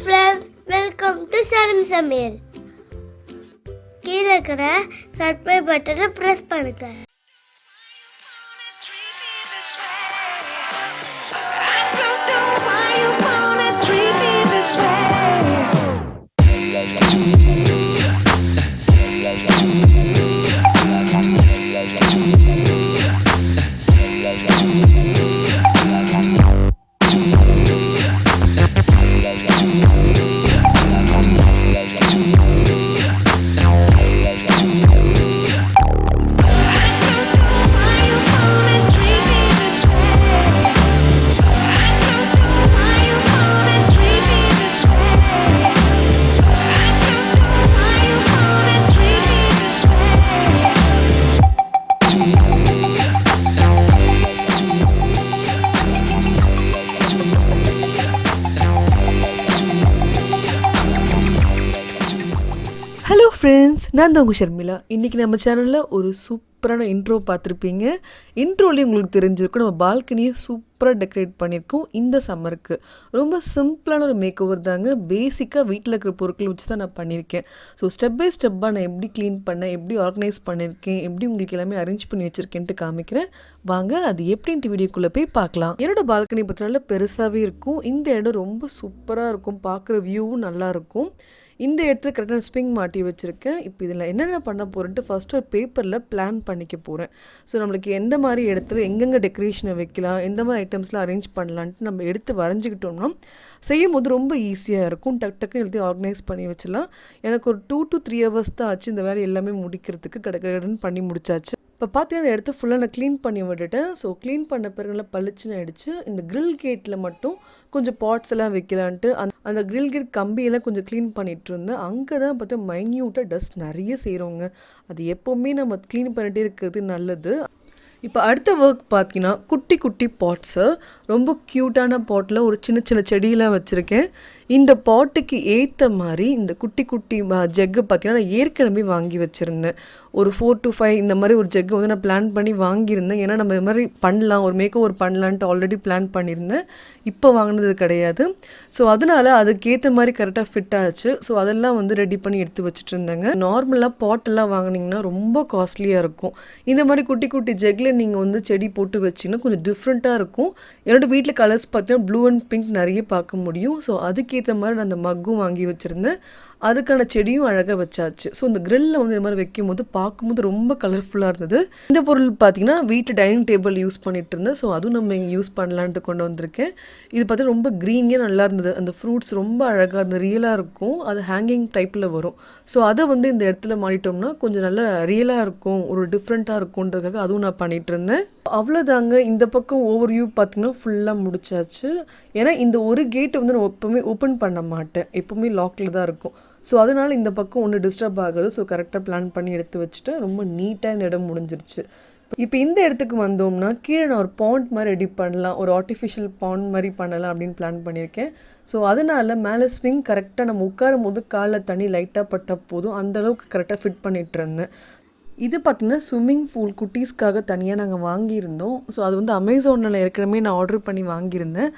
friends, welcome to sharmisamayal. கீழே இருக்கிற subscribe பட்டனை பிரஸ் பண்ணுங்க. ஹலோ ஃப்ரெண்ட்ஸ், நான் தான் உங்கள் ஷர்மிளா. இன்றைக்கி நம்ம சேனலில் ஒரு சூப்பரான இன்ட்ரோ பார்த்துருப்பீங்க. இன்ட்ரோலேயும் உங்களுக்கு தெரிஞ்சிருக்கும், நம்ம பால்கனியை சூப்பராக டெக்கரேட் பண்ணியிருக்கோம். இந்த சம்மருக்கு ரொம்ப சிம்பிளான ஒரு மேக் ஓவர் தாங்க. பேசிக்காக வீட்டில் இருக்கிற பொருட்கள் வச்சு தான் நான் பண்ணியிருக்கேன். ஸோ ஸ்டெப் பை ஸ்டெப்பாக நான் எப்படி க்ளீன் பண்ணேன், எப்படி ஆர்கனைஸ் பண்ணியிருக்கேன், எப்படி உங்களுக்கு எல்லாமே அரேஞ்ச் பண்ணி வச்சுருக்கேன்ட்டு காமிக்கிறேன். வாங்க அது எப்படின்ட்டு வீடியோக்குள்ளே போய் பார்க்கலாம். என்னோடய பால்கனி பார்த்தனால பெருசாகவே இருக்கும். இந்த இடம் ரொம்ப சூப்பராக இருக்கும், பார்க்குற வியூவும் நல்லாயிருக்கும். இந்த இடத்துல கரெக்டாக ஸ்ப்ரிங் மாட்டி வச்சுருக்கேன். இப்போ இதில் என்னென்ன பண்ண போகிறேன்ட்டு ஃபஸ்ட்டு ஒரு பேப்பரில் பிளான் பண்ணிக்க போகிறேன். ஸோ நம்மளுக்கு எந்த மாதிரி இடத்துல எங்கெங்கே டெக்கரேஷனை வைக்கலாம், எந்த மாதிரி ஐட்டம்ஸ்லாம் அரேஞ்ச் பண்ணலான்ட்டு நம்ம எடுத்து வரைஞ்சிக்கிட்டோம்னா செய்யும் போது ரொம்ப ஈஸியாக இருக்கும். டக்குன்னு எல்லாத்தையும் ஆர்கனைஸ் பண்ணி வச்சிடலாம். எனக்கு ஒரு 2 to 3 hours தான் ஆச்சு இந்த வேலை எல்லாமே முடிக்கிறதுக்கு. கடன்னு பண்ணி முடிச்சாச்சு. இப்போ பார்த்தீங்கன்னா இந்த இடத்த ஃபுல்லாக நான் க்ளீன் பண்ணி விட்டுட்டேன். ஸோ க்ளீன் பண்ண பிறகு நல்லா பளிச்சுன்னு ஆகிடுச்சு. இந்த க்ரில் கேட்டில் மட்டும் கொஞ்சம் பாட்ஸ் எல்லாம் வைக்கலான்ட்டு அந்த க்ரில் கேட் கம்பியெல்லாம் கொஞ்சம் க்ளீன் பண்ணிகிட்டு இருந்தேன். அங்கே தான் பார்த்தா மைன்யூட்டாக டஸ்ட் நிறைய செய்கிறோங்க. அது எப்போவுமே நம்ம க்ளீன் பண்ணிகிட்டே இருக்கிறது நல்லது. இப்போ அடுத்த ஒர்க் பார்த்தீங்கன்னா குட்டி குட்டி பாட்ஸு, ரொம்ப க்யூட்டான பாட்டில் ஒரு சின்ன சின்ன செடியெலாம் வச்சுருக்கேன். இந்த பாட்டுக்கு ஏற்ற மாதிரி இந்த குட்டி குட்டி ஜெக்கு பார்த்தீங்கன்னா நான் ஏற்கனவே வாங்கி வச்சுருந்தேன். ஒரு 4 to 5 இந்த மாதிரி ஒரு ஜெக்கு வந்து நான் பிளான் பண்ணி வாங்கியிருந்தேன். ஏன்னா நம்ம இது மாதிரி பண்ணலாம், ஒரு மேக்கோவர் பண்ணலான்ட்டு ஆல்ரெடி பிளான் பண்ணியிருந்தேன். இப்போ வாங்கினது கிடையாது. ஸோ அதனால் அதுக்கேற்ற மாதிரி கரெக்டாக ஃபிட் ஆச்சு. ஸோ அதெல்லாம் வந்து ரெடி பண்ணி எடுத்து வச்சுட்டு இருந்தேங்க. நார்மலாக பாட்டெல்லாம் வாங்கினீங்கன்னா ரொம்ப காஸ்ட்லியாக இருக்கும். இந்த மாதிரி குட்டி குட்டி ஜெக்கில் நீங்கள் வந்து செடி போட்டு வச்சிங்கன்னா கொஞ்சம் டிஃப்ரெண்ட்டாக இருக்கும். என்னோட வீட்டில் கலர்ஸ் பார்த்தீங்கன்னா ப்ளூ அண்ட் பிங்க் நிறைய பார்க்க முடியும். ஸோ அதுக்கேற்ற மாதிரி நான் அந்த மக்கும் வாங்கி வச்சுருந்தேன். அதுக்கான செடியும் அழகாக வச்சாச்சு. ஸோ இந்த க்ரில்லில் வந்து இது மாதிரி வைக்கும் போது பார்க்கும்போது ரொம்ப கலர்ஃபுல்லாக இருந்தது. இந்த பொருள் பார்த்தீங்கன்னா வீட்டில் டைனிங் டேபிள் யூஸ் பண்ணிட்டு இருந்தேன். ஸோ அதுவும் நம்ம இங்கே யூஸ் பண்ணலான்ட்டு கொண்டு வந்திருக்கேன். இது பார்த்தீங்கன்னா ரொம்ப க்ரீனியாக நல்லா இருந்தது. அந்த ஃப்ரூட்ஸ் ரொம்ப அழகாக இருந்தது, ரியலாக இருக்கும். அது ஹேங்கிங் டைப்பில் வரும். ஸோ அதை வந்து இந்த இடத்துல மாட்டிட்டோம்னா கொஞ்சம் நல்லா ரியலாக இருக்கும், ஒரு டிஃப்ரெண்ட்டாக இருக்கும்ன்றதுக்காக அதுவும் நான் பண்ணிகிட்டு இருந்தேன். அவ்வளோதாங்க. இந்த பக்கம் ஓவர் வியூ பார்த்தீங்கன்னா ஃபுல்லாக முடிச்சாச்சு. ஏன்னா இந்த ஒரு கேட்டை வந்து நான் எப்போவுமே ஓப்பன் பண்ண மாட்டேன், எப்போவுமே லாக்கில் தான் இருக்கும். ஸோ அதனால் இந்த பக்கம் ஒன்று டிஸ்டர்ப் ஆகுது. ஸோ கரெக்டாக பிளான் பண்ணி எடுத்து வச்சுட்டு ரொம்ப நீட்டாக இந்த இடம் முடிஞ்சிருச்சு. இப்போ இந்த இடத்துக்கு வந்தோம்னா கீழே நான் ஒரு பாண்ட் மாதிரி ரெடி பண்ணலாம், ஒரு ஆர்டிஃபிஷியல் பாண்ட் மாதிரி பண்ணலாம் அப்படின்னு பிளான் பண்ணியிருக்கேன். ஸோ அதனால் மேலே ஸ்விங் கரெக்டாக நம்ம உட்காரும் போது காலில் தண்ணி லைட்டாக பட்டால் போதும், அந்தளவுக்கு கரெக்டாக ஃபிட் பண்ணிகிட்டு இருந்தேன். இது பார்த்திங்கன்னா ஸ்விம்மிங் பூல் குட்டீஸ்க்காக தனியாக நாங்கள் வாங்கியிருந்தோம். ஸோ அது வந்து அமேசானில் ஏற்கனவே நான் ஆர்டர் பண்ணி வாங்கியிருந்தேன்.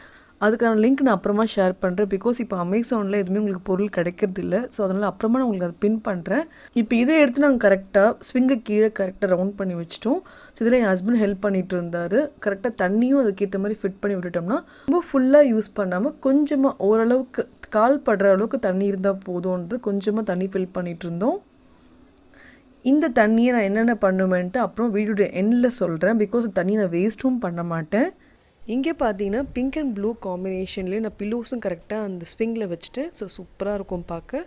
அதுக்கான லிங்க் நான் அப்புறமா ஷேர் பண்ணுறேன். பிகாஸ் இப்போ அமேசானில் எதுவுமே உங்களுக்கு பொருள் கிடைக்கிறது இல்லை. ஸோ அதனால் அப்புறமா நான் உங்களுக்கு அதை பின் பண்ணுறேன். இப்போ இதை எடுத்து நாங்கள் கரெக்டாக ஸ்விங்கை கீழே கரெக்டாக ரவுண்ட் பண்ணி வச்சிட்டோம். ஸோ இதில் என் ஹஸ்பண்ட் ஹெல்ப் பண்ணிகிட்டு இருந்தார். கரெக்டாக தண்ணியும் அதுக்கேற்ற மாதிரி ஃபிட் பண்ணி விட்டுட்டோம்னா ரொம்ப ஃபுல்லாக யூஸ் பண்ணாமல் கொஞ்சமாக ஓரளவுக்கு கால் படுற அளவுக்கு தண்ணி இருந்தால் போதும்ன்றது கொஞ்சமாக தண்ணி ஃபில் பண்ணிகிட்டு இருந்தோம். இந்த தண்ணியை நான் என்னென்ன பண்ணுவேன்ட்டு அப்புறம் வீடியோட எண்டில் சொல்கிறேன். பிகாஸ் தண்ணியை நான் வேஸ்ட்டும் பண்ண மாட்டேன். இங்கே பார்த்தீங்கன்னா பிங்க் அண்ட் ப்ளூ காம்பினேஷன்லேயே நான் பில்லோஸும் கரெக்டாக அந்த ஸ்விங்கில் வச்சுட்டேன். ஸோ சூப்பராக இருக்கும் பார்க்க.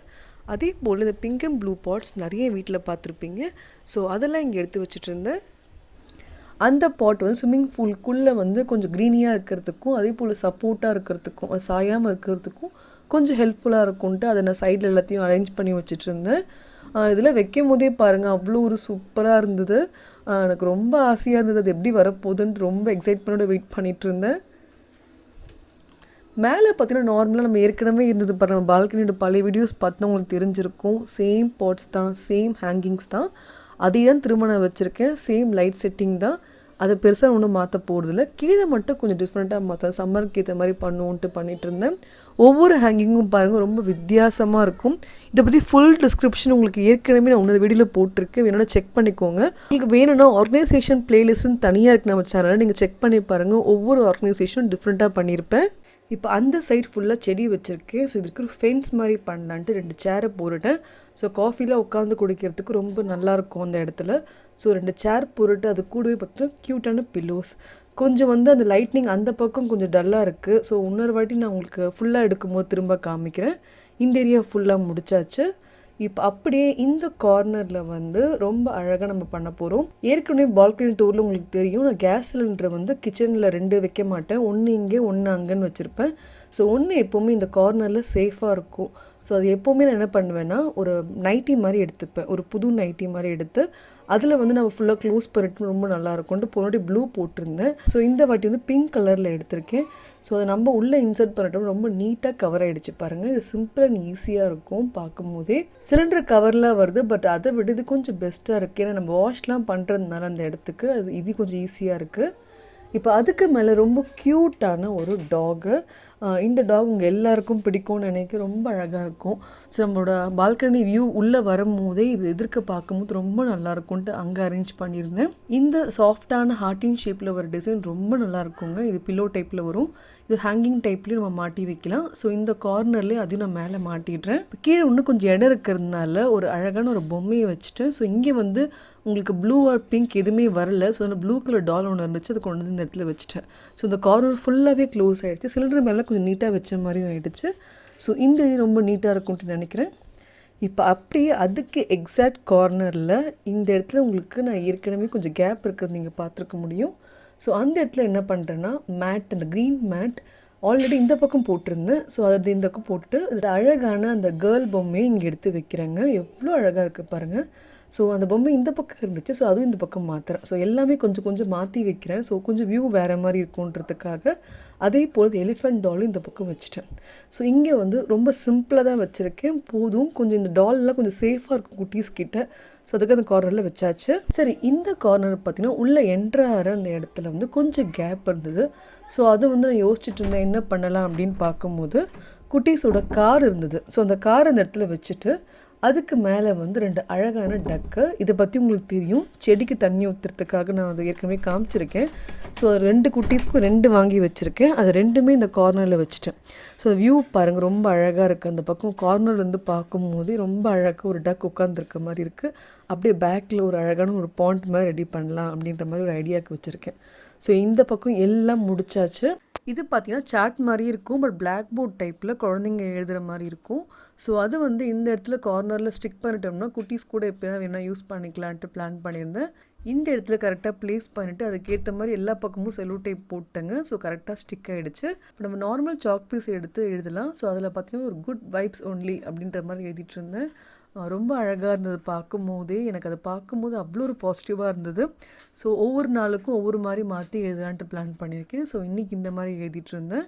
அதே போல் இந்த பிங்க் அண்ட் ப்ளூ பாட்ஸ் நிறைய வீட்டில் பார்த்துருப்பீங்க. ஸோ அதெல்லாம் இங்கே எடுத்து வச்சுட்டு இருந்தேன். அந்த பாட் வந்து ஸ்விம்மிங் பூல்குள்ளே வந்து கொஞ்சம் க்ரீனியாக இருக்கிறதுக்கும் அதே போல் சப்போர்ட்டாக இருக்கிறதுக்கும் அது சாயாமல் இருக்கிறதுக்கும் கொஞ்சம் ஹெல்ப்ஃபுல்லாக இருக்கும்ன்ட்டு அதை நான் சைடில் எல்லாத்தையும் அரேஞ்ச் பண்ணி வச்சுட்டு இருந்தேன். இதில் வைக்கும் போதே பாருங்கள் அவ்வளோ ஒரு சூப்பராக இருந்தது. எனக்கு ரொம்ப ஆசையாக இருந்தது அது எப்படி வரப்போகுதுன்ட்டு ரொம்ப எக்ஸைட்மெண்ட்டோட வெயிட் பண்ணிகிட்டு இருந்தேன். மேலே பார்த்தீங்கன்னா நார்மலாக நம்ம ஏற்கனவே இருந்தது பாருங்கள், நம்ம பால்கனியோட பழைய வீடியோஸ் பார்த்தா உங்களுக்கு தெரிஞ்சிருக்கும். சேம் பாட்ஸ் தான், சேம் ஹேங்கிங்ஸ் தான், அதே தான் திரும்ப நான் வச்சுருக்கேன். சேம் லைட் செட்டிங் தான். அதை பெருசாக ஒன்றும் மாற்ற போகிறதில்ல. கீழே மட்டும் கொஞ்சம் டிஃப்ரெண்ட்டாக மாற்ற சம்மருக்கு ஏற்ற மாதிரி பண்ணுவோன்ட்டு பண்ணிகிட்டு இருந்தேன். ஒவ்வொரு ஹேங்கிங்கும் பாருங்கள் ரொம்ப வித்தியாசமாக இருக்கும். இதை பற்றி ஃபுல் டிஸ்கிரிப்ஷன் உங்களுக்கு ஏற்கனவே நான் இன்னொரு வீடியோவில் போட்டிருக்கேன், வேணும்னா செக் பண்ணிக்கோங்க. உங்களுக்கு வேணும்னா ஆர்கனைசேஷன் பிளேலிஸ்ட்னு தனியாக இருக்குது நம்ம சேனலில், நீங்கள் செக் பண்ணி பாருங்கள். ஒவ்வொரு ஆர்கனைசேஷனும் டிஃப்ரெண்ட்டாக பண்ணியிருப்பேன். இப்போ அந்த சைட் ஃபுல்லாக செடி வச்சுருக்கேன். ஸோ இதுக்கு ஒரு ஃபென்ஸ் மாதிரி பண்ணலான்ட்டு 2 சேரை போட்டுட்டேன். ஸோ காஃபிலாம் உட்காந்து குடிக்கிறதுக்கு ரொம்ப நல்லாயிருக்கும் அந்த இடத்துல. ஸோ 2 சேர் போட்டுட்டு அது கூடவே பார்த்தீங்கன்னா க்யூட்டான பில்லோஸ். கொஞ்சம் அந்த லைட்னிங் அந்த பக்கம் கொஞ்சம் டல்லாக இருக்குது. ஸோ இன்னொரு வாட்டி நான் உங்களுக்கு ஃபுல்லாக எடுக்கும்போது திரும்ப காமிக்கிறேன். இந்த ஏரியா ஃபுல்லாக முடிச்சாச்சு. இப்போ அப்படியே இந்த கார்னரில் ரொம்ப அழகாக நம்ம பண்ண போகிறோம். ஏற்கனவே பால்கனி டூரில் உங்களுக்கு தெரியும், நான் கேஸ் சிலிண்டரை கிச்சனில் 2 வைக்க மாட்டேன், ஒன்று இங்கே ஒன்று அங்கேன்னு வச்சுருப்பேன். ஸோ ஒன்று எப்போவுமே இந்த கார்னரில் சேஃபாக இருக்கும். ஸோ அது எப்போவுமே நான் என்ன பண்ணுவேன்னா ஒரு நைட்டி மாதிரி எடுத்துப்பேன், ஒரு புது நைட்டி மாதிரி எடுத்து அதில் நம்ம ஃபுல்லாக க்ளோஸ் பண்ணிட்டு ரொம்ப நல்லாயிருக்கும்ட்டு போனாடி ப்ளூ போட்டிருந்தேன். ஸோ இந்த வாட்டி பிங்க் கலரில் எடுத்திருக்கேன். ஸோ அதை நம்ம உள்ளே இன்சர்ட் பண்ணிட்டோம், ரொம்ப நீட்டாக கவர் ஆகிடுச்சு பாருங்கள். இது சிம்பிள் அண்ட் ஈஸியாக இருக்கும் பார்க்கும் போதே. சிலிண்டர் கவர்லாம் வருது, பட் அதை விட இது கொஞ்சம் பெஸ்ட்டாக இருக்குது. ஏன்னா நம்ம வாஷ்லாம் பண்ணுறதுனால அந்த இடத்துக்கு இது கொஞ்சம் ஈஸியாக இருக்குது. இப்போ அதுக்கு மேலே ரொம்ப க்யூட்டான ஒரு டாகு. இந்த டாக் உங்கள் எல்லாருக்கும் பிடிக்கும்னு நினைக்க, ரொம்ப அழகாக இருக்கும். ஸோ நம்மளோட பால்கனி வியூ உள்ளே வரும்போதே இது எதிர்க்க பார்க்கும்போது ரொம்ப நல்லாயிருக்கும்ட்டு அங்கே அரேஞ்ச் பண்ணியிருந்தேன். இந்த சாஃப்டான ஹார்ட்டின் ஷேப்பில் வர டிசைன் ரொம்ப நல்லாயிருக்குங்க. இது பில்லோ டைப்பில் வரும், இது ஹேங்கிங் டைப்லேயும் நம்ம மாட்டி வைக்கலாம். ஸோ இந்த கார்னர்லேயே அதையும் நான் மேலே மாட்டிடுறேன். இப்போ கீழே இன்னும் கொஞ்சம் இடம் இருக்கிறதுனால ஒரு அழகான ஒரு பொம்மையை வச்சுட்டேன். ஸோ இங்கே உங்களுக்கு ப்ளூ ஆர் பிங்க் எதுவுமே வரல. ஸோ அந்த ப்ளூ கலர் டால் ஒன்று இருந்துச்சு, அதை கொண்டு இந்த இடத்துல வச்சுட்டேன். ஸோ இந்த கார்னர் ஃபுல்லாகவே க்ளோஸ் ஆகிடுச்சு. சிலிண்டர் மேலே கொஞ்சம் நீட்டாக வச்ச மாதிரியும் ஆகிடுச்சு. ஸோ இந்த இது ரொம்ப நீட்டாக இருக்கும்ட்டு நினைக்கிறேன். இப்போ அப்படியே அதுக்கு எக்ஸாக்ட் கார்னரில் இந்த இடத்துல உங்களுக்கு நான் ஏற்கனவே கொஞ்சம் கேப் இருக்கிறது நீங்கள் பார்த்துருக்க முடியும். ஸோ அந்த இடத்துல என்ன பண்ணுறேன்னா மேட், அந்த க்ரீன் மேட் ஆல்ரெடி இந்த பக்கம் போட்டிருந்தேன். ஸோ அதை இந்த பக்கம் போட்டுட்டு அந்த அழகான அந்த கேர்ள் பொம்மையை இங்கே எடுத்து வைக்கிறேங்க. எவ்வளோ அழகாக இருக்குது பாருங்கள். ஸோ அந்த பொம்மை இந்த பக்கம் இருந்துச்சு, ஸோ அதுவும் இந்த பக்கம் மாற்றுறேன். ஸோ எல்லாமே கொஞ்சம் கொஞ்சம் மாற்றி வைக்கிறேன். ஸோ கொஞ்சம் வியூ வேறு மாதிரி இருக்குன்றதுக்காக. அதே போல் எலிஃபெண்ட் டாலும் இந்த பக்கம் வச்சுட்டேன். ஸோ இங்கே ரொம்ப சிம்பிளாக தான் வச்சுருக்கேன், போதும். கொஞ்சம் இந்த டால்லாம் கொஞ்சம் சேஃபாக இருக்கும் குட்டீஸ் கிட்ட. ஸோ அதுக்கு அந்த கார்னரில் வச்சாச்சு. சரி, இந்த கார்னர் பார்த்திங்கன்னா உள்ளே என்ட்ராகிற அந்த இடத்துல கொஞ்சம் கேப் இருந்தது. ஸோ அது நான் யோசிச்சுட்டு இருந்தேன் என்ன பண்ணலாம் அப்படின்னு பார்க்கும்போது குட்டீஸோட கார் இருந்தது. ஸோ அந்த கார் அந்த இடத்துல வச்சுட்டு அதுக்கு மேலே 2 அழகான டக்கு. இதை பற்றி உங்களுக்கு தெரியும், செடிக்கு தண்ணி ஊற்றுறதுக்காக நான் அதை ஏற்கனவே காமிச்சிருக்கேன். ஸோ 2 குட்டீஸ்க்கும் 2 வாங்கி வச்சுருக்கேன். அது 2மே இந்த கார்னரில் வச்சுட்டேன். ஸோ வியூ பாருங்கள், ரொம்ப அழகாக இருக்குது. அந்த பக்கம் கார்னர்லேருந்து பார்க்கும்போதே ரொம்ப அழகாக ஒரு டக் உட்காந்துருக்க மாதிரி இருக்குது. அப்படியே பேக்கில் ஒரு அழகான ஒரு பாண்ட் மாதிரி ரெடி பண்ணலாம் அப்படின்ற மாதிரி ஒரு ஐடியாவுக்கு வச்சுருக்கேன். ஸோ இந்த பக்கம் எல்லாம் முடிச்சாச்சு. இது பார்த்திங்கன்னா சாட் மாதிரி இருக்கும், பட் பிளாக் போர்ட் டைப்பில் குழந்தைங்க எழுதுகிற மாதிரி இருக்கும். ஸோ அது இந்த இடத்துல கார்னரில் ஸ்டிக் பண்ணிட்டோம்னா குட்டீஸ் கூட எப்போனா வேணால் யூஸ் பண்ணிக்கலான்ட்டு பிளான் பண்ணியிருந்தேன். இந்த இடத்துல கரெக்டாக ப்ளேஸ் பண்ணிவிட்டு அதுக்கேற்ற மாதிரி எல்லா பக்கமும் செல்லோ டைப் போட்டேங்க. ஸோ கரெக்டாக ஸ்டிக் ஆகிடுச்சு. இப்போ நம்ம நார்மல் சாக் பீஸ் எடுத்து எழுதலாம். ஸோ அதில் பார்த்திங்கன்னா ஒரு குட் வைப்ஸ் ஒன்லி அப்படின்ற மாதிரி எழுதிட்டு இருந்தேன். ரொம்ப அழகாக இருந்தது பார்க்கும்போதே. எனக்கு அதை பார்க்கும்போது அவ்வளோ ஒரு பாசிட்டிவாக இருந்தது. ஸோ ஒவ்வொரு நாளுக்கும் ஒவ்வொரு மாதிரி மாற்றி எழுதலான்ட்டு பிளான் பண்ணியிருக்கேன். ஸோ இன்றைக்கி இந்த மாதிரி எழுதிட்டு இருந்தேன்.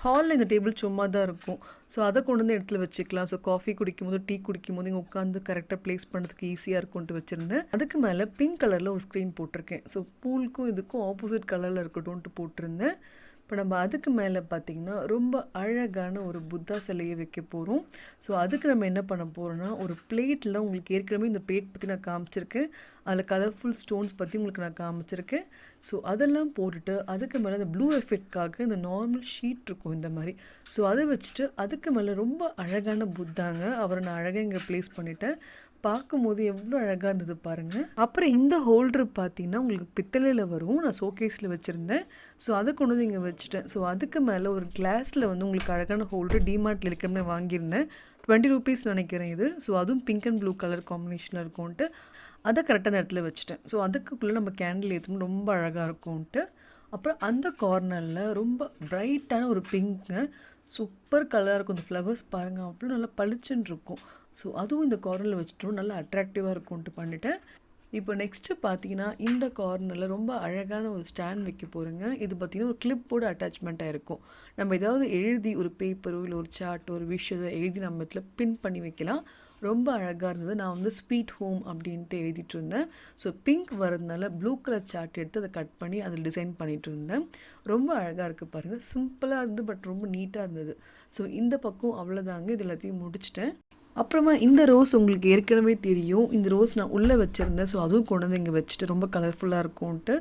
ஹாலில் இந்த டேபிள் சும்மா தான் இருக்கும். ஸோ அதை கொண்டு வந்து இடத்துல வச்சுக்கலாம். ஸோ காஃபி குடிக்கும்போது டீ குடிக்கும்போது இங்கே உட்காந்து கரெக்டாக ப்ளேஸ் பண்ணுறதுக்கு ஈஸியாக இருக்கும்ட்டு வச்சுருந்தேன். அதுக்கு மேலே பிங்க் கலரில் ஒரு ஸ்க்ரீன் போட்டிருக்கேன். ஸோ பூலுக்கும் இதுக்கும் ஆப்போசிட் கலரில் இருக்கட்டும்ன்ட்டு போட்டிருந்தேன். இப்போ நம்ம அதுக்கு மேலே பார்த்திங்கன்னா ரொம்ப அழகான ஒரு புத்தா சிலையை வைக்க போகிறோம். ஸோ அதுக்கு நம்ம என்ன பண்ண போகிறோன்னா ஒரு பிளேட்டில், உங்களுக்கு ஏற்கனவே இந்த பிளேட் பற்றி நான் காமிச்சிருக்கேன், அதில் கலர்ஃபுல் ஸ்டோன்ஸ் பற்றி உங்களுக்கு நான் காமிச்சிருக்கேன். ஸோ அதெல்லாம் போட்டுட்டு அதுக்கு மேலே அந்த ப்ளூ எஃபெக்ட்காக இந்த நார்மல் ஷீட் இருக்கும் இந்த மாதிரி. ஸோ அதை வச்சுட்டு அதுக்கு மேலே ரொம்ப அழகான புத்தாங்க, அவரை நான் அழகாக இங்கே ப்ளேஸ் பண்ணிவிட்டேன். பார்க்கும்போது எவ்வளோ அழகாக இருந்தது பாருங்கள். அப்புறம் இந்த ஹோல்டர் பார்த்தீங்கன்னா உங்களுக்கு பித்தளையில் வரும், நான் ஷோகேஸில் வச்சுருந்தேன். ஸோ அதை கொண்டு வந்து இங்கே வச்சுட்டேன். ஸோ அதுக்கு மேலே ஒரு கிளாஸில் உங்களுக்கு அழகான ஹோல்டர் டிமார்ட்டில் இருக்கிறமே வாங்கியிருந்தேன், 20 rupees நினைக்கிறேன் இது. ஸோ அதுவும் பிங்க் அண்ட் ப்ளூ கலர் காம்பினேஷனில் இருக்கும்ன்ட்டு அதை கரெக்டாக அந்த இடத்துல வச்சுட்டேன். ஸோ அதுக்குள்ளே நம்ம கேண்டில் ஏற்றணும், ரொம்ப அழகாக இருக்கும்ன்ட்டு. அப்புறம் அந்த கார்னரில் ரொம்ப ப்ரைட்டான ஒரு பிங்க்கு, சூப்பர் கலராக இருக்கும். இந்த ஃப்ளவர்ஸ் பாருங்கள், அவ்வளோ நல்லா பளிச்சுன்னு இருக்கும். ஸோ அதுவும் இந்த கார்னரில் வச்சுட்டோம், நல்லா அட்ராக்டிவாக இருக்கும்ன்ட்டு பண்ணிவிட்டேன். இப்போ நெக்ஸ்ட்டு பார்த்தீங்கன்னா இந்த கார்னரில் ரொம்ப அழகான ஒரு ஸ்டாண்ட் வைக்க போகிறேங்க. இது பார்த்திங்கன்னா ஒரு கிளிப்போட அட்டாச்மெண்ட்டாக இருக்கும். நம்ம ஏதாவது எழுதி ஒரு பேப்பரோ இல்லை ஒரு சார்ட்டோ ஒரு விஷயம் எழுதி நம்ம இதில் பின் பண்ணி வைக்கலாம். ரொம்ப அழகாக இருந்தது. நான் வந்து ஸ்வீட் ஹோம் அப்படின்ட்டு எழுதிட்டு இருந்தேன். ஸோ பிங்க் வரதுனால ப்ளூ கலர் சார்ட் எடுத்து அதை கட் பண்ணி அதில் டிசைன் பண்ணிட்டு இருந்தேன். ரொம்ப அழகாக இருக்குது பாருங்கள். சிம்பிளாக இருந்து பட் ரொம்ப நீட்டாக இருந்தது. ஸோ இந்த பக்கம் அவ்வளோதாங்க. இது எல்லாத்தையும் முடிச்சிட்டேன். அப்புறமா இந்த ரோஸ் உங்களுக்கு ஏற்கனவே தெரியும். இந்த ரோஸ் நான் உள்ளே வச்சுருந்தேன். ஸோ அதுவும் கொண்டு வந்து இங்கே வச்சுட்டு ரொம்ப கலர்ஃபுல்லாக இருக்கும்ன்ட்டு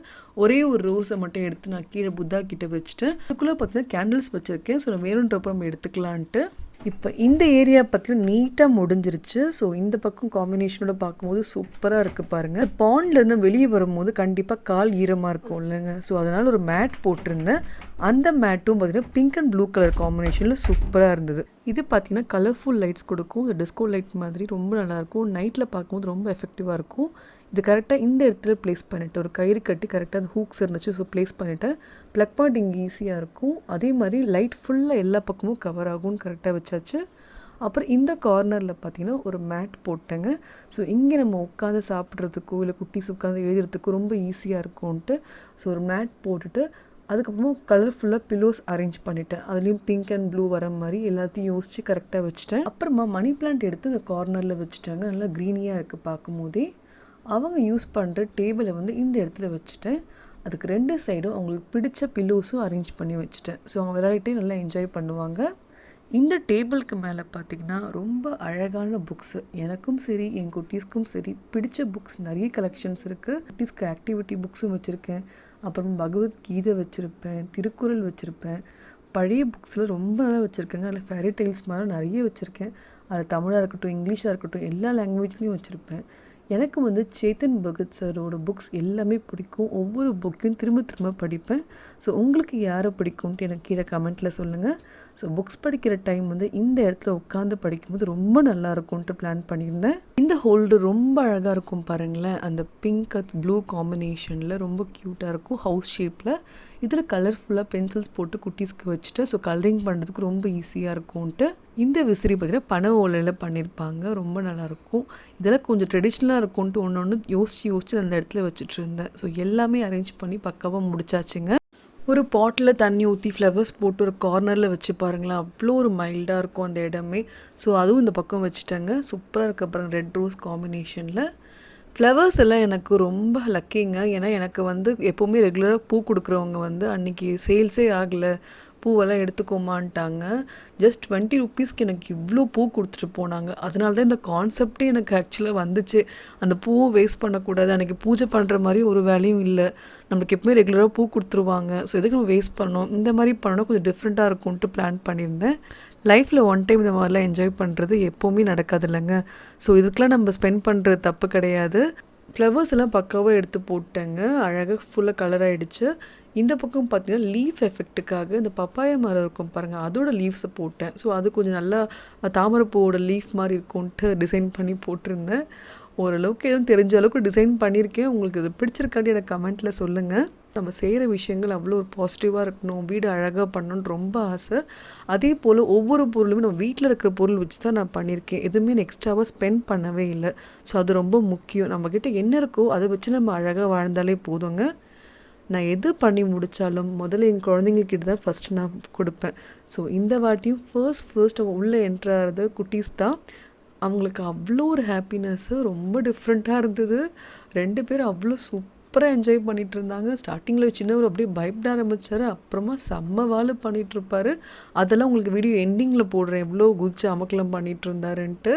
ஒரே ஒரு ரோஸை மட்டும் எடுத்து நான் கீழே புத்தா கிட்டே வச்சுட்டேன். அதுக்குள்ளே பார்த்தீங்கன்னா கேண்டில்ஸ் வச்சுருக்கேன். ஸோ நான் வேணுன்றப்ப நம்ம எடுத்துக்கலான்ட்டு. இப்போ இந்த ஏரியா பார்த்தீங்கன்னா நீட்டாக முடிஞ்சிருச்சு. ஸோ இந்த பக்கம் காம்பினேஷனோட பார்க்கும்போது சூப்பராக இருக்குது பாருங்கள். பாண்ட்லேருந்து வெளியே வரும்போது கண்டிப்பாக கால் ஈரமாக இருக்கும் இல்லைங்க. ஸோ அதனால் ஒரு மேட் போட்டிருந்தேன். அந்த மேட்டும் பார்த்தீங்கன்னா பிங்க் அண்ட் ப்ளூ கலர் காம்பினேஷனில் சூப்பராக இருந்தது. இது பார்த்தீங்கன்னா கலர்ஃபுல் லைட்ஸ் கொடுக்கும். இது டிஸ்கோ லைட் மாதிரி ரொம்ப நல்லாயிருக்கும். நைட்டில் பார்க்கும்போது ரொம்ப எஃபெக்டிவாக இருக்கும். இது கரெக்டாக இந்த இடத்துல ப்ளேஸ் பண்ணிவிட்டு ஒரு கயிறு கட்டி கரெக்டாக அந்த ஹூக்ஸ் இருந்துச்சு. ஸோ ப்ளேஸ் பண்ணிவிட்டேன். ப்ளக் பாயிண்ட் இங்கே ஈஸியாக இருக்கும். அதே மாதிரி லைட் ஃபுல்லாக எல்லா பக்கமும் கவர் ஆகும்னு கரெக்டாக வச்சாச்சு. அப்புறம் இந்த கார்னரில் பார்த்தீங்கன்னா ஒரு மேட் போட்டேங்க. ஸோ இங்கே நம்ம உட்காந்து சாப்பிட்றதுக்கோ இல்லை குட்டீஸ் உட்காந்து எழுதுறதுக்கோ ரொம்ப ஈஸியாக இருக்கும்ன்ட்டு ஸோ ஒரு மேட் போட்டுட்டு அதுக்கப்புறமா கலர்ஃபுல்லாக பில்லோஸ் அரேஞ்ச் பண்ணிட்டேன். அதுலேயும் பிங்க் அண்ட் ப்ளூ வர மாதிரி எல்லாத்தையும் யோசித்து கரெக்டாக வச்சுட்டேன். அப்புறமா மணி பிளான்ட் எடுத்து இந்த கார்னரில் வச்சுட்டாங்க. நல்லா க்ரீனியாக இருக்குது பார்க்கும்போதே. அவங்க யூஸ் பண்ணுற டேபிளை வந்து இந்த இடத்துல வச்சுட்டேன். அதுக்கு 2 சைடும் அவங்களுக்கு பிடிச்ச பில்லோஸும் அரேஞ்ச் பண்ணி வச்சுட்டேன். ஸோ அவங்க விளையாடிட்டே நல்லா என்ஜாய் பண்ணுவாங்க. இந்த டேபிளுக்கு மேலே பார்த்திங்கன்னா ரொம்ப அழகான புக்ஸு, எனக்கும் சரி என் குட்டீஸ்க்கும் சரி பிடிச்ச புக்ஸ் நிறைய கலெக்ஷன்ஸ் இருக்குது. குட்டீஸ்க்கு ஆக்டிவிட்டி புக்ஸும் வச்சுருக்கேன். அப்புறம் பகவத்கீதை வச்சுருப்பேன், திருக்குறள் வச்சுருப்பேன். பழைய புக்ஸில் ரொம்ப நல்லா வச்சுருக்கேங்க. அதில் ஃபேரி டெய்ல்ஸ் மாதிரி நிறைய வச்சுருக்கேன். அதில் தமிழாக இருக்கட்டும், இங்கிலீஷாக இருக்கட்டும், எல்லா லாங்குவேஜ்லேயும் வச்சுருப்பேன். எனக்கு வந்து சேத்தன் பகத் சாரோட புக்ஸ் எல்லாமே பிடிக்கும். ஒவ்வொரு புக்கையும் திரும்ப திரும்ப படிப்பேன். ஸோ உங்களுக்கு யாரை பிடிக்கும்ட்டு எனக்கு கீழே கமெண்ட்டில் சொல்லுங்கள். ஸோ புக்ஸ் படிக்கிற டைம் வந்து இந்த இடத்துல உட்காந்து படிக்கும்போது ரொம்ப நல்லா இருக்கும்ன்ட்டு பிளான் பண்ணியிருந்தேன். இந்த ஹோல்டர் ரொம்ப அழகாக இருக்கும் பாருங்களேன். அந்த பிங்க் அட் ப்ளூ காம்பினேஷனில் ரொம்ப க்யூட்டாக இருக்கும், ஹவுஸ் ஷேப்பில். இதில் கலர்ஃபுல்லாக பென்சில்ஸ் போட்டு குட்டீஸ்க்கு வச்சுட்டு ஸோ கலரிங் பண்ணுறதுக்கு ரொம்ப ஈஸியாக இருக்கும்ன்ட்டு இந்த விசிறி பார்த்திங்கன்னா பனை ஓலையில் பண்ணியிருப்பாங்க. ரொம்ப நல்லாயிருக்கும். இதெல்லாம் கொஞ்சம் ட்ரெடிஷ்னலாக இருக்கும்ன்ட்டு ஒன்று யோசித்து அந்த இடத்துல வச்சுட்டு இருந்தேன். ஸோ எல்லாமே அரேஞ்ச் பண்ணி பக்காவாக முடிச்சாச்சுங்க. ஒரு பாட்டில் தண்ணி ஊற்றி ஃப்ளவர்ஸ் போட்டு ஒரு கார்னரில் வச்சு பாருங்களேன், அவ்வளோ ஒரு மைல்டாக இருக்கும் அந்த இடமே. ஸோ அதுவும் இந்த பக்கம் வச்சுட்டாங்க. சூப்பராக இருக்க அப்புறம் ரெட் ரோஸ் காம்பினேஷனில். ஃப்ளவர்ஸ் எல்லாம் எனக்கு ரொம்ப லக்கிங்க. ஏன்னா எனக்கு வந்து எப்போவுமே ரெகுலராக பூ கொடுக்குறவங்க வந்து அன்றைக்கி சேல்ஸே ஆகலை, பூவெல்லாம் எடுத்துக்கோமான்ட்டாங்க. ஜஸ்ட் 20 ருப்பீஸ்க்கு எனக்கு இவ்வளோ பூ கொடுத்துட்டு போனாங்க. அதனால தான் இந்த கான்செப்டே எனக்கு ஆக்சுவலாக வந்துச்சு. அந்த பூவை வேஸ்ட் பண்ணக்கூடாது. அன்றைக்கி பூஜை பண்ணுற மாதிரி ஒரு வேலையும் இல்லை. நம்மளுக்கு எப்பவுமே ரெகுலராக பூ கொடுத்துருவாங்க. ஸோ எதுக்கு நம்ம வேஸ்ட் பண்ணணும், இந்த மாதிரி பண்ணணும், கொஞ்சம் டிஃப்ரெண்ட்டாக இருக்கும்ன்ட்டு பிளான் பண்ணியிருந்தேன். லைஃப்பில் ஒன் டைம் இந்த மாதிரிலாம் என்ஜாய் பண்ணுறது எப்போவுமே நடக்காது இல்லைங்க. ஸோ இதுக்கெலாம் நம்ம ஸ்பெண்ட் பண்ணுறது தப்பு கிடையாது. ஃப்ளவர்ஸ் எல்லாம் பக்காவாக எடுத்து போட்டேங்க. அழகாக ஃபுல்லாக கலர் ஆகிடுச்சு. இந்த பக்கம் பார்த்தீங்கன்னா லீஃப் எஃபெக்ட்டுக்காக இந்த பப்பாயா மரம் இருக்கும் பாருங்கள், அதோட லீவ்ஸை போட்டேன். ஸோ அது கொஞ்சம் நல்லா தாமரைப்பூவோட லீஃப் மாதிரி இருக்கும்ன்ட்டு டிசைன் பண்ணி போட்டிருந்தேன். ஓரளவுக்கு எதுவும் தெரிஞ்ச அளவுக்கு டிசைன் பண்ணியிருக்கேன். உங்களுக்கு இது பிடிச்சிருக்காண்டி எனக்கு கமெண்ட்டில் சொல்லுங்கள். நம்ம செய்கிற விஷயங்கள் அவ்வளோ ஒரு பாசிட்டிவாக இருக்கணும், வீடு அழகாக பண்ணணுன்னு ரொம்ப ஆசை. அதே போல் ஒவ்வொரு பொருளுமே நம்ம வீட்டில் இருக்கிற பொருள் வச்சு தான் நான் பண்ணியிருக்கேன். எதுவுமே எக்ஸ்ட்ராவாக ஸ்பெண்ட் பண்ணவே இல்லை. ஸோ அது ரொம்ப முக்கியம். நம்மக்கிட்ட என்ன இருக்கோ அதை வச்சு நம்ம அழகாக வாழ்ந்தாலே போதுங்க. நான் எது பண்ணி முடித்தாலும் முதல்ல என் குழந்தைங்கக்கிட்ட தான் ஃபஸ்ட்டு நான் கொடுப்பேன். ஸோ இந்த வாட்டியும் ஃபர்ஸ்ட் அவங்க உள்ளே என்ட்ராகிறது குட்டீஸ் தான். அவங்களுக்கு அவ்வளோ ஒரு ஹாப்பினஸ்ஸு ரொம்ப டிஃப்ரெண்ட்டாக இருந்தது. 2 பேரும் அவ்வளோ சூப்பராக என்ஜாய் பண்ணிகிட்டு இருந்தாங்க. ஸ்டார்டிங்கில் சின்னவர் அப்படியே பயப்பட ஆரம்பித்தார். அப்புறமா செம்ம வாழை பண்ணிகிட்ருப்பார். அதெல்லாம் உங்களுக்கு வீடியோ எண்டிங்கில் போடுறேன், எவ்வளோ குதிச்சு அமக்கலம் பண்ணிகிட்டு இருந்தாருன்ட்டு.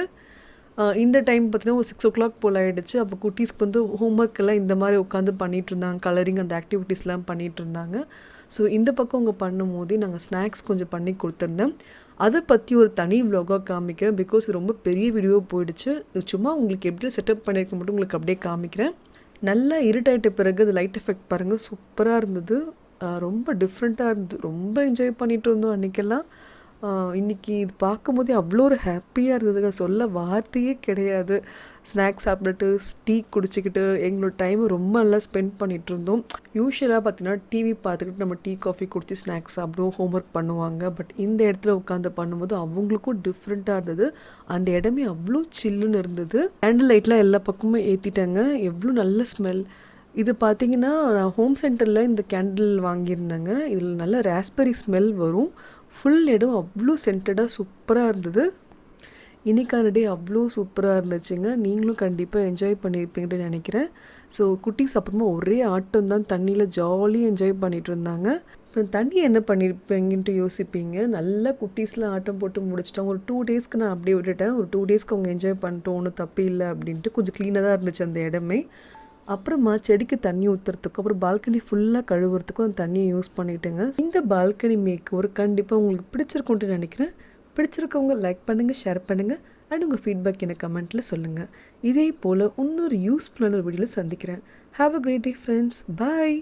இந்த டைம் பார்த்தீங்கன்னா ஒரு 6 o'clock போல் ஆகிடுச்சு. அப்போ குட்டீஸ்க்கு வந்து ஹோம்ஒர்க் எல்லாம் இந்த மாதிரி உட்காந்து பண்ணிகிட்டு இருந்தாங்க. கலரிங் அந்த ஆக்டிவிட்டீஸ்லாம் பண்ணிகிட்டு இருந்தாங்க. ஸோ இந்த பக்கம் அவங்க பண்ணும் போதே நாங்கள் ஸ்நாக்ஸ் கொஞ்சம் பண்ணி கொடுத்துருந்தேன். அதை பற்றி ஒரு தனி விலாகாக காமிக்கிறேன். பிகாஸ் ரொம்ப பெரிய வீடியோவாக போயிடுச்சு. சும்மா உங்களுக்கு எப்படி செட்டப் பண்ணியிருக்க மட்டும் உங்களுக்கு அப்படியே காமிக்கிறேன். நல்லா இருட்டாயிட்ட பிறகு அது லைட் எஃபெக்ட் பாருங்கள், சூப்பராக இருந்தது. ரொம்ப டிஃப்ரெண்ட்டாக இருந்தது. ரொம்ப என்ஜாய் பண்ணிகிட்டு இருந்தோம் அன்றைக்கெல்லாம். இன்றைக்கி இது பார்க்கும்போதே அவ்வளோ ஒரு ஹாப்பியாக இருந்ததுங்க. சொல்ல வார்த்தையே கிடையாது. ஸ்நாக்ஸ் சாப்பிட்டுட்டு டீ குடிச்சிக்கிட்டு எங்களோட டைமை ரொம்ப நல்லா ஸ்பெண்ட் பண்ணிகிட்டு இருந்தோம். யூஸ்வலாக பார்த்தீங்கன்னா டிவி பார்த்துக்கிட்டு நம்ம டீ காஃபி குடித்து ஸ்நாக்ஸ் சாப்பிடுவோம், ஹோம்ஒர்க் பண்ணுவாங்க. பட் இந்த இடத்துல உட்காந்து பண்ணும்போது அவங்களுக்கும் டிஃப்ரெண்ட்டாக இருந்தது. அந்த இடமே அவ்வளோ சில்லுன்னு இருந்தது. கேண்டில் லைட்லாம் எல்லா பக்கமும் ஏற்றிட்டாங்க. எவ்வளோ நல்ல ஸ்மெல். இது பார்த்திங்கன்னா நான் ஹோம் சென்டரில் இந்த கேண்டில் வாங்கியிருந்தேங்க. இதில் நல்ல ராஸ்பெரி ஸ்மெல் வரும். ஃபுல் இடம் அவ்வளோ சென்டடாக சூப்பராக இருந்தது. இன்றைக்கான டே அவ்வளோ சூப்பராக இருந்துச்சுங்க. நீங்களும் கண்டிப்பாக என்ஜாய் பண்ணியிருப்பீங்கன்னு நினைக்கிறேன். ஸோ குட்டீஸ் அப்புறமா ஒரே ஆட்டம் தான், தண்ணியில் ஜாலியாக என்ஜாய் பண்ணிகிட்டு இருந்தாங்க. இப்போ தண்ணி என்ன பண்ணியிருப்பீங்கன்ட்டு யோசிப்பீங்க. நல்லா குட்டீஸ்லாம் ஆட்டம் போட்டு முடிச்சிட்டாங்க. ஒரு 2 டேஸ்க்கு நான் அப்படியே விட்டுட்டேன். ஒரு 2 டேஸ்க்கு அவங்க என்ஜாய் பண்ணிட்டோம், ஒன்றும் தப்பு இல்லை அப்படின்ட்டு. கொஞ்சம் க்ளீனாக தான் இருந்துச்சு அந்த இடமே. அப்புறமா செடிக்கு தண்ணி ஊற்றுறதுக்கும் அப்புறம் பால்கனி ஃபுல்லாக கழுவுறதுக்கும் அந்த தண்ணியை யூஸ் பண்ணிட்டேங்க. இந்த பால்கனி மேக்கோவர் கண்டிப்பாக உங்களுக்கு பிடிச்சிருக்கும்ட்டு நினைக்கிறேன். பிடிச்சிருக்கவங்க லைக் பண்ணுங்கள், ஷேர் பண்ணுங்கள், அண்ட் உங்கள் ஃபீட்பேக் எனக்கு கமெண்ட்டில் சொல்லுங்கள். இதே போல் இன்னொரு யூஸ்ஃபுல்லான ஒரு வீடியோவில் சந்திக்கிறேன். Have a great day friends. Bye.